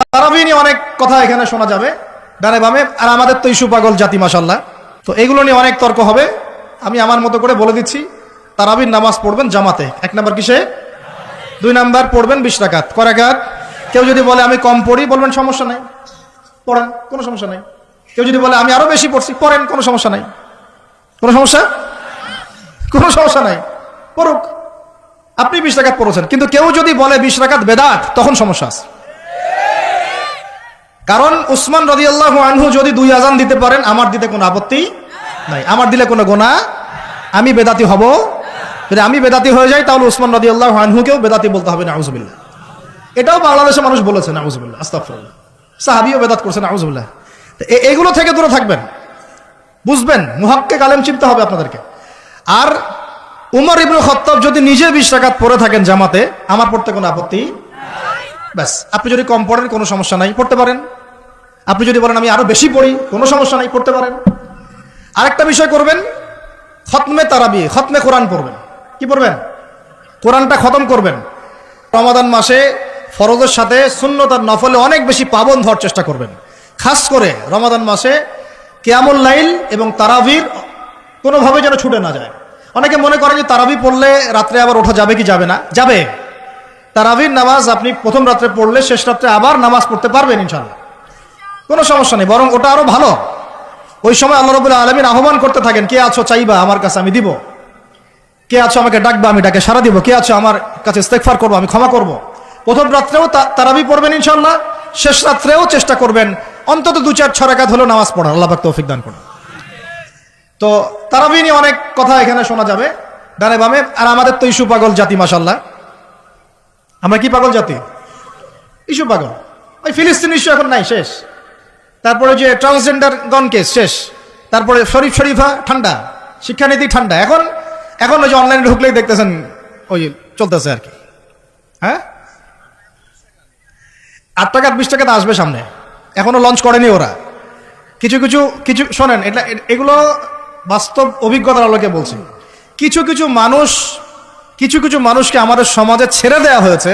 তারাবি নিয়ে অনেক কথা এখানে শোনা যাবে ডানে বামে, আর আমাদের তো ইস্যু পাগল জাতি মাশাআল্লাহ। তো এগুলো নিয়ে অনেক তর্ক হবে। আমি আমার মতো করে বলে দিচ্ছি, তারাবির নামাজ পড়বেন জামাতে। 1 নাম্বার কিসে? 2 নাম্বার পড়বেন 20 রাকাত। কয় রাকাত? কেউ যদি বলে আমি কম পড়ি, বলবেন সমস্যা নাই, পড়েন, কোনো সমস্যা নাই। কেউ যদি বলে আমি আরো বেশি পড়ছি, পড়েন, কোনো সমস্যা নাই। কোনো সমস্যা? কোনো সমস্যা নাই, পড়ুক। আপনি 20 রাকাত পড়েছেন, কিন্তু কেউ যদি বলে 20 রাকাত বেদাত, তখন সমস্যা আছে। কারণ উসমান রাদিয়াল্লাহু আনহু যদি 2 আযান দিতে পারেন, আমার দিতে কোনো আপত্তি নাই, আমার দিলে কোনো গুনাহ, আমি বেদাতি হব। যদি আমি বেদাতি হয়ে যাই, তাহলে উসমান রাদিয়াল্লাহু আনহুকেও বেদাতি বলতে হবে, নাউজুবিল্লাহ। এটাও বাংলাদেশের মানুষ বলেছে, নাউজুবিল্লাহ, আস্তাগফিরুল্লাহ। সাহাবীও বেদাত করছেন, নাউজুবিল্লাহ। এগুলো থেকে দূরে থাকবেন, বুঝবেন, মুহাক্কিক আলেম চিনতে হবে আপনাদেরকে। আর উমর ইবনে খাত্তাব যদি নিজে 20 রাকাত পড়ে থাকেন জামাতে, আমার পড়তে কোনো আপত্তি ব্যাস। আপনি যদি কম পড়েন, কোনো সমস্যা নাই, পড়তে পারেন। আপনি যদি বলেন আমি আরো বেশি পড়ি, কোনো সমস্যা নাই, পড়তে পারেন। আরেকটা বিষয় করবেন, খতমে তারাবি, খতমে কোরআন পড়বেন। কি পড়বেন? কোরআনটা খতম করবেন। রমাদান মাসে ফরজের সাথে সুন্নত আর নফলে অনেক বেশি পাবন হওয়ার চেষ্টা করবেন। খাস করে রমাদান মাসে কিয়ামুল লাইল এবং তারাবির কোনোভাবে যেন ছুটে না যায়। অনেকে মনে করেন যে তারাবি পড়লে রাত্রে আবার ওঠা যাবে কি যাবে না? যাবে। তারাবির নামাজ আপনি প্রথম রাত্রে পড়লে শেষ রাত্রে আবার নামাজ পড়তে পারবেন ইনশাআল্লাহ, কোনো সমস্যা নেই। বরং ওটা আরো ভালো। ওই সময় আল্লাহ রাব্বুল আলামিন আহ্বান করতে থাকেন, কে আছো চাইবা আমার কাছে আমি দিব, কে আছো আমাকে ডাকবা আমি ডাকে সাড়া দিব, কে আছো আমার কাছে ইস্তেগফার করবো আমি ক্ষমা করব। প্রথম রাত্রেও তারাবি পড়বেন ইনশাআল্লাহ, শেষ রাত্রেও চেষ্টা করবেন অন্তত 2-4-6 রাকাত হলো নামাজ পড়ার। আল্লাহ পাক তৌফিক দান করুন। তো তারাবি নিয়ে অনেক কথা এখানে শোনা যাবে ডানে বামে, আর আমাদের তো ইস্যু পাগল জাতি মাশাআল্লাহ। আমরা কি পাগল জাতি? ইস্যু পাগল। ওই ফিলিস্তিন ইস্যু এখন নাই, শেষ। তারপরে যে ট্রান্সজেন্ডার গন কেস শেষ। তারপরে শরীফা ঠান্ডা, শিক্ষানীতি ঠান্ডা। এখন ওই যে অনলাইনে ঢুকলেই দেখতেছেন ওই চলতেছে আর কি। হ্যাঁ, 8 টাকা 20 টাকাতে আসবে সামনে, এখনো লঞ্চ করেনি ওরা। কিছু শোনেন, এগুলো বাস্তব অভিজ্ঞতার আলোকে বলছি। কিছু মানুষকে আমাদের সমাজে ছেড়ে দেওয়া হয়েছে,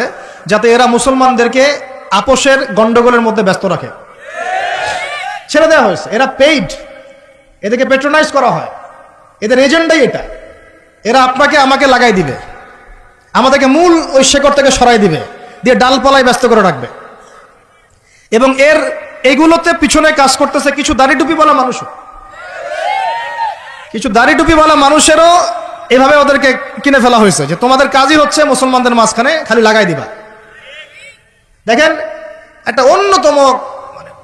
যাতে এরা মুসলমানদেরকে আপোষের গন্ডগোলের মধ্যে ব্যস্ত রাখে। ছেড়ে দেওয়া হয়েছে, এরা পেইড, এদেরকে পেট্রোনাইজ করা হয়, এদের এজেন্ডাই এটা। এরা আপনাকে আমাকে লাগাই দিবে, আমাদেরকে মূল ওই শেকড় থেকে সরাই দিবে, দিয়ে ডালপালায় ব্যস্ত করে রাখবে। এবং এইগুলোতে পিছনে কাজ করতেছে কিছু দাড়ি টুপিওয়ালা মানুষও। কিছু দাড়ি টুপিওয়ালা মানুষেরও এভাবে ওদেরকে কিনে ফেলা হয়েছে, যে তোমাদের কাজই হচ্ছে মুসলমানদের মাঝখানে খালি লাগাই দিবা। দেখেন, একটা অন্যতম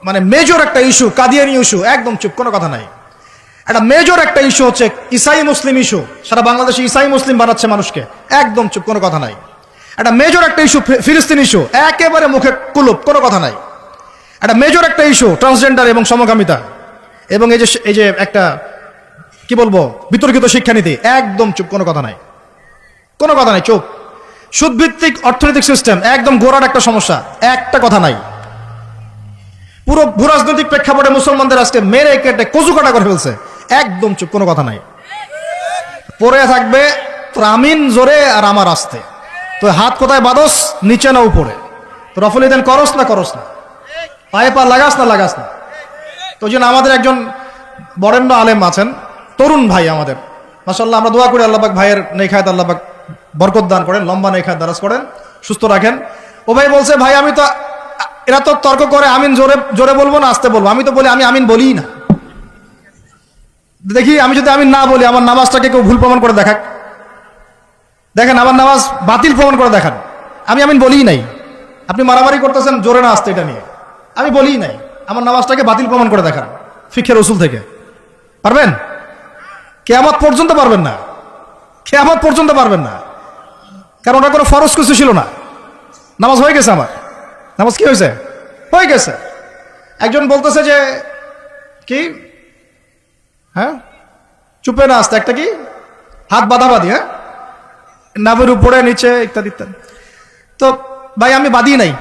মানে মেজর একটা ইস্যু, কাদিয়ানি ইস্যু, একদম চুপ, কোনো কথা নাই। একটা মেজর একটা ইস্যু হচ্ছে ইসাই মুসলিম ইস্যু। সারা বাংলাদেশে ইসাই মুসলিম বানাচ্ছে মানুষকে, একদম চুপ, কোনো কথা নাই। একটা মেজর একটা ইস্যু ফিলিস্তিন ইস্যু, একেবারে মুখে কুলুপ, কোনো কথা নাই। একটা মেজর একটা ইস্যু ট্রান্সজেন্ডার এবং সমকামিতা, এবং এই যে একটা কি বলবো বিতর্কিত শিক্ষানীতি, একদম চুপ, কোনো কথা নাই, কোনো কথা নাই, চুপ। সুদভিত্তিক অর্থনৈতিক সিস্টেম, একদম গোড়ার একটা সমস্যা, একটা কথা নাই। পুরো ভূরাজনৈতিক প্রেক্ষাপটে মুসলমানদের আজকে মেরে কেটে কচু কাটা করে ফেলছে, একদম চুপ, কোনো কথা নাই। পরে থাকবে তোর আমিন জোরে আর আমার আস্তে, তো হাত কোথায় বাদস, নিচে না উপরে, তো রফল ইদেন করস না পায়ে পা লাগাস না। তো ওই জন্য আমাদের একজন বরেণ্য আলেম আছেন, তরুণ ভাই আমাদের, মাশাআল্লাহ, আমরা দোয়া করি আল্লাহ পাক ভাইয়ের নেখায়াত আল্লাহ পাক বরকত দান করেন, লম্বা নেখায়াত দারাজ করেন, সুস্থ রাখেন। ও ভাই বলছে, ভাই আমি তো, এরা তো তর্ক করে আমিন জোরে বলবো না আস্তে বলবো, আমি তো বলি আমি আমিন বলি না। দেখি আমি যদি আমিন না বলি, আমার নামাজটাকে কেউ ভুল প্রমাণ করে দেখাক, দেখেন আমার নামাজ বাতিল প্রমাণ করে দেখান, আমি আমিন বলিই নাই। আপনি মারামারি করতেছেন জোরে না আসতে, এটা নিয়ে আমি বলিই নাই, আমার নামাজটাকে বাতিল প্রমাণ করে দেখান ফিকহের উসুল থেকে। পারবেন? কিয়ামত পর্যন্ত পারবেন না, কিয়ামত পর্যন্ত পারবেন না, কারণ ওটা কোনো ফরজ কিছু ছিল না। নামাজ হয়ে গেছে, আমার নামাজ কি হয়েছে, হয়ে গেছে। একজন বলতেছে যে কি, হ্যাঁ চুপে না আসতে, একটা কি হাত বাঁধাবাঁধি, হ্যাঁ নাভের উপরে নিচে ইত্যাদি ইত্যাদি। তো ভাই আমি বাঁধি নাই,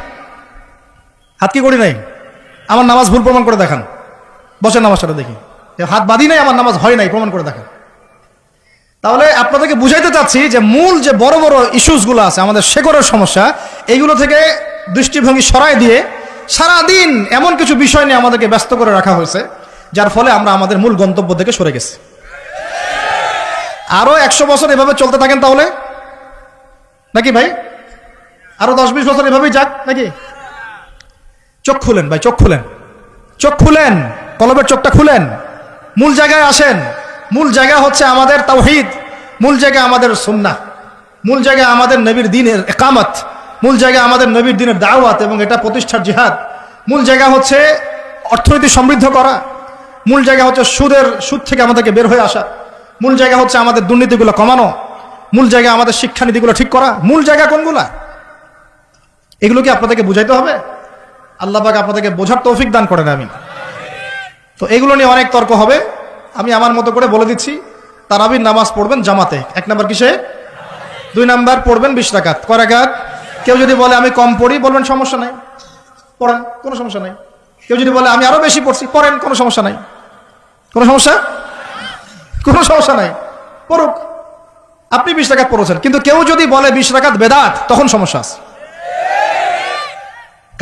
হাত কি করি নাই, আমার নামাজ ভুল প্রমাণ করে দেখান, বসেন নামাজটা দেখি, হাত বাঁধি নাই, আমার নামাজ হয় নাই, প্রমাণ করে দেখান। তাহলে আপনাদেরকে বুঝাইতে চাচ্ছি যে মূল যে বড় বড় ইস্যুসগুলো আছে, আমাদের শেকড়ের সমস্যা, এইগুলো থেকে দৃষ্টিভঙ্গি সরাই দিয়ে সারাদিন এমন কিছু বিষয় নিয়ে আমাদেরকে ব্যস্ত করে রাখা হয়েছে, যার ফলে আমরা আমাদের মূল গন্তব্য থেকে সরে গেছি। আরো 100 বছর এভাবে চলতে থাকেন তাহলে নাকি ভাই? আরো 10-20 বছর এভাবেই যাক নাকি? চোখ খুলেন ভাই, চোখ খুলেন, চোখ খুলেন, কলবের চোখটা খুলেন, মূল জায়গায় আসেন। মূল জায়গা হচ্ছে আমাদের তাওহীদ, মূল জায়গা আমাদের সুন্নাহ, মূল জায়গা আমাদের নবীর দ্বীনের ইকামত, মূল জায়গা আমাদের নবীর দ্বীনের দাওয়াত এবং এটা প্রতিষ্ঠার জিহাদ। মূল জায়গা হচ্ছে অর্থনীতি সমৃদ্ধ করা, মূল জায়গা হচ্ছে সুদ থেকে আমাদেরকে বের হয়ে আসা, মূল জায়গা হচ্ছে আমাদের দুর্নীতিগুলো কমানো, মূল জায়গা আমাদের শিক্ষানীতিগুলো ঠিক করা। মূল জায়গা কোনগুলা? এগুলো কি আপনাদেরকে বুঝাইতে হবে? আল্লাহ পাক আপনাদেরকে বোঝার তৌফিক দান করেন। আমি তো এগুলো নিয়ে অনেক তর্ক হবে, আমি আমার মতো করে বলে দিচ্ছি। তারাবির নামাজ পড়বেন জামাতে, 1 নাম্বার কিসে? 2 নাম্বার পড়বেন 20 রাকাত। কয় রাকাত? কেউ যদি বলে আমি কম পড়ি, বলবেন সমস্যা নাই, পড়েন, কোনো সমস্যা নাই। কেউ যদি বলে আমি আরো বেশি পড়ছি, পড়েন, কোনো সমস্যা নাই। কোনো সমস্যা? কোনো সমস্যা নাই, পড়ুক। আপনি 20 রাকাত পড়েছেন, কিন্তু কেউ যদি বলে 20 রাকাত বেদাত, তখন সমস্যা আছে।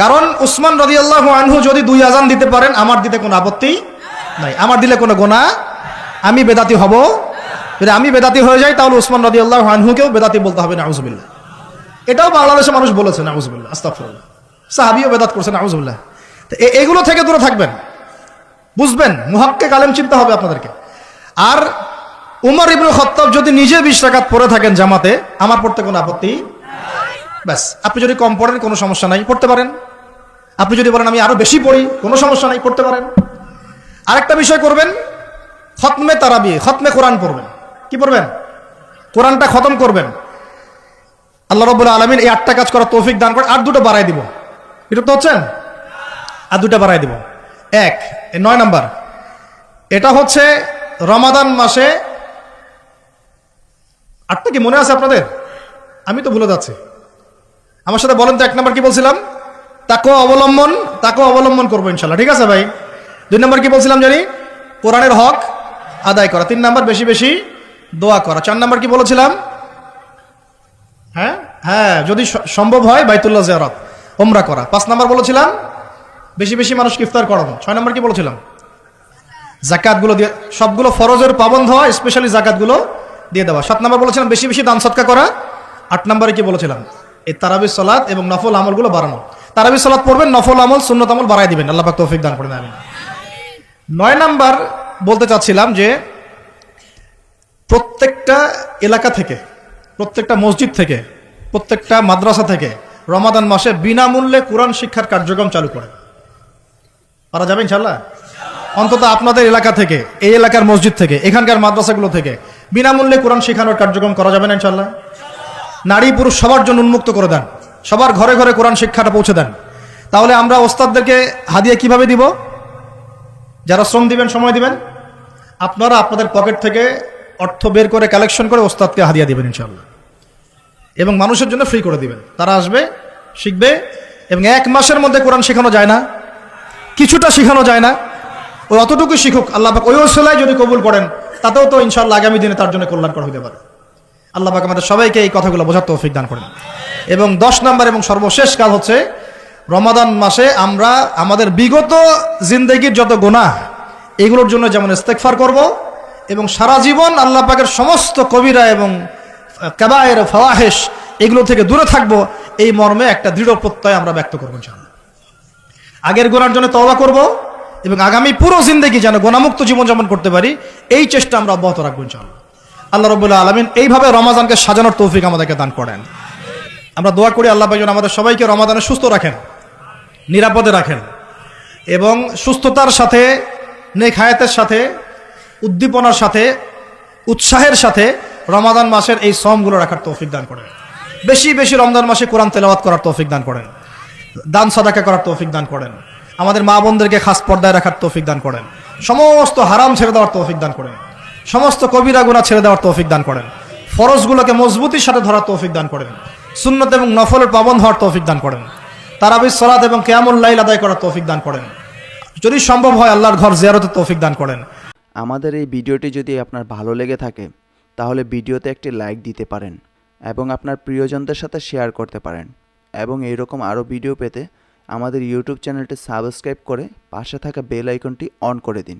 কারণ উসমান রাদিয়াল্লাহু আনহু যদি 2 আযান দিতে পারেন, আমার দিতে কোনো আপত্তি নাই, আমার দিলে কোনো গুনাহ, আমি বেদাতি হব। যদি আমি বেদাতি হয়ে যাই, তাহলে উসমান রাদিয়াল্লাহু আনহুকেও বেদাতি বলতে হবে, নাউজুবিল্লাহ। এটাও বাংলাদেশের মানুষ বলেছে, নাউজুবিল্লাহ, আস্তাগফিরুল্লাহ। সাহাবীও বেদাত করছেন, নাউজুবিল্লাহ। তো এগুলো থেকে দূরে থাকবেন, বুঝবেন, মুহাক্কিক আলেম চিন্তা হবে আপনাদেরকে। আর উমর ইবনে খাত্তাব যদি নিজে 20 রাকাত পড়ে থাকেন জামাতে, আমার পড়তে কোনো আপত্তি ব্যাস। আপনি যদি কম পড়েন, কোনো সমস্যা নাই, পড়তে পারেন। আপনি যদি বলেন আমি আরো বেশি পড়ি, কোনো সমস্যা নাই, পড়তে পারেন। আরেকটা বিষয় করবেন, খতমে তারাবি, খতমে কোরআন পড়বেন। কি পড়বেন? কোরআনটা খতম করবেন। আল্লাহ রাব্বুল আলামিন এই 8টা কাজ করার তৌফিক দান করে। আর 2টা বাড়াই দিব, এটা তো হচ্ছেন, আর 2টা বাড়াই দিব। 9 নাম্বার, এটা হচ্ছে রমাদান মাসে 8টা কি মনে আছে আপনাদের? আমি তো ভুলে যাচ্ছি, আমার সাথে বলেন তো। 1 নাম্বার কি বলছিলাম? তাকওয়া অবলম্বন করবো ইনশাল্লাহ, ঠিক আছে ভাই? 2 নাম্বার কি বলছিলাম জানি? কোরআনের হক আদায় করা। 3 নাম্বার বেশি বেশি দোয়া করা। 4 নাম্বার কি বলেছিলাম? হ্যাঁ, যদি সম্ভব হয় বাইতুল্লাহ জিয়ারত, উমরা করা। 5 নাম্বার বলেছিলাম বেশি বেশি মানুষকে ইফতার করানো। 6 নাম্বার কি বলেছিলাম? যাকাতগুলো দিয়ে, সবগুলো ফরজের পাবন্ধ হওয়া, স্পেশালি যাকাতগুলো দিয়ে দেওয়া। 7 নাম্বার বলেছিলাম বেশি বেশি দান সদকা করা। 8 নাম্বারে কি বলেছিলাম? এই তারাবির সালাত এবং নফল আমলগুলো বাড়ানো। তারাবির সালাত পড়বেন, নফল আমল, সুন্নত আমল বাড়াই দিবেন। আল্লাহ পাক তৌফিক দান করেন, আমিন। 9 নাম্বার বলতে চাচ্ছিলাম যে প্রত্যেকটা এলাকা থেকে, প্রত্যেকটা মসজিদ থেকে, প্রত্যেকটা মাদ্রাসা থেকে রমাদান মাসে বিনামূল্যে কোরআন শিক্ষার কার্যক্রম চালু করে। পারা যাবে ইনশাল্লাহ? অন্তত আপনাদের এলাকা থেকে, এই এলাকার মসজিদ থেকে, এখানকার মাদ্রাসাগুলো থেকে বিনামূল্যে কোরআন শেখানোর কার্যক্রম করা যাবে না ইনশাল্লাহ? নারী পুরুষ সবার জন্য উন্মুক্ত করে দেন, সবার ঘরে ঘরে কোরআন শিক্ষাটা পৌঁছে দেন। তাহলে আমরা ওস্তাদদেরকে হাদিয়া কিভাবে দিব? যারা শ্রম দিবেন, সময় দিবেন, আপনারা আপনাদের পকেট থেকে অর্থ বের করে কালেকশন করে ওস্তাদকে হাদিয়া দিবেন ইনশাআল্লাহ, এবং মানুষের জন্য ফ্রি করে দিবেন। তারা আসবে, শিখবে, এবং 1 মাসের মধ্যে কোরআন শেখানো যায় না? কিছুটা শেখানো যায় না? ওই অতটুকু শিখুক, আল্লাহ পাক ওই ওসিলায় যদি কবুল করেন, তাতেও তো ইনশাআল্লাহ আগামী দিনে তার জন্য কল্যাণকর হতে পারে। আল্লাহ পাক আমাদের সবাইকে এই কথাগুলো বোঝার তৌফিক দান করেন। এবং 10 নাম্বার এবং সর্বশেষ কাজ হচ্ছে, রমাদান মাসে আমরা আমাদের বিগত জিন্দেগির যত গুনাহ, এগুলোর জন্য যেমন ইস্তেগফার করব, এবং সারা জীবন আল্লাহ পাকের সমস্ত কবিরা এবং কাবায়ের ফাওয়াহিশ এগুলো থেকে দূরে থাকব, এই মর্মে একটা দৃঢ় প্রত্যয় আমরা ব্যক্ত করব ইনশাআল্লাহ। আগের গুনার জন্য তওবা করব, এবং আগামী পুরো জিন্দেগি যেন গুনাহমুক্ত জীবনযাপন করতে পারি, এই চেষ্টা আমরা অব্যাহত রাখবো ইনশাআল্লাহ। আল্লাহ রাব্বুল আলামিন এইভাবে রমাদানকে সাজানোর তৌফিক আমাদেরকে দান করেন। আমরা দোয়া করি আল্লাহ পাক যেন আমাদের সবাইকে রমাদানে সুস্থ রাখেন, নিরাপদে রাখেন, এবং সুস্থতার সাথে, নেক হায়াতের সাথে, উদ্দীপনার সাথে, উৎসাহের সাথে রমাদান মাসের এই শ্রমগুলো রাখার তৌফিক দান করেন। বেশি বেশি রমজান মাসে কোরআন তেলাওয়াত করার তৌফিক দান করেন, দান সাদাকা করার তৌফিক দান করেন, আমাদের মা বোনদেরকে খাস পর্দায় রাখার তৌফিক দান করেন, সমস্ত হারাম ছেড়ে দেওয়ার তৌফিক দান করেন, সমস্ত কবিরা গুনাহ ছেড়ে দেওয়ার তৌফিক দান করেন, ফরজগুলোকে মজবুতির সাথে ধরার তৌফিক দান করেন, সুন্নত এবং নফলের পাবন্ধ হওয়ার তৌফিক দান করেন, তারাবির সালাত এবং কিয়ামুল লাইল আদায় করার তৌফিক দান করেন, যদি সম্ভব হয় আল্লাহর ঘর জিয়ারতের তৌফিক দান করেন। আমাদের এই ভিডিওটি যদি আপনার ভালো লেগে থাকে, তাহলে ভিডিওতে একটি লাইক দিতে পারেন এবং আপনার প্রিয়জনদের সাথে শেয়ার করতে পারেন। এবং এইরকম আরও ভিডিও পেতে আমাদের ইউটিউব চ্যানেলটি সাবস্ক্রাইব করে পাশে থাকা বেল আইকনটি অন করে দিন।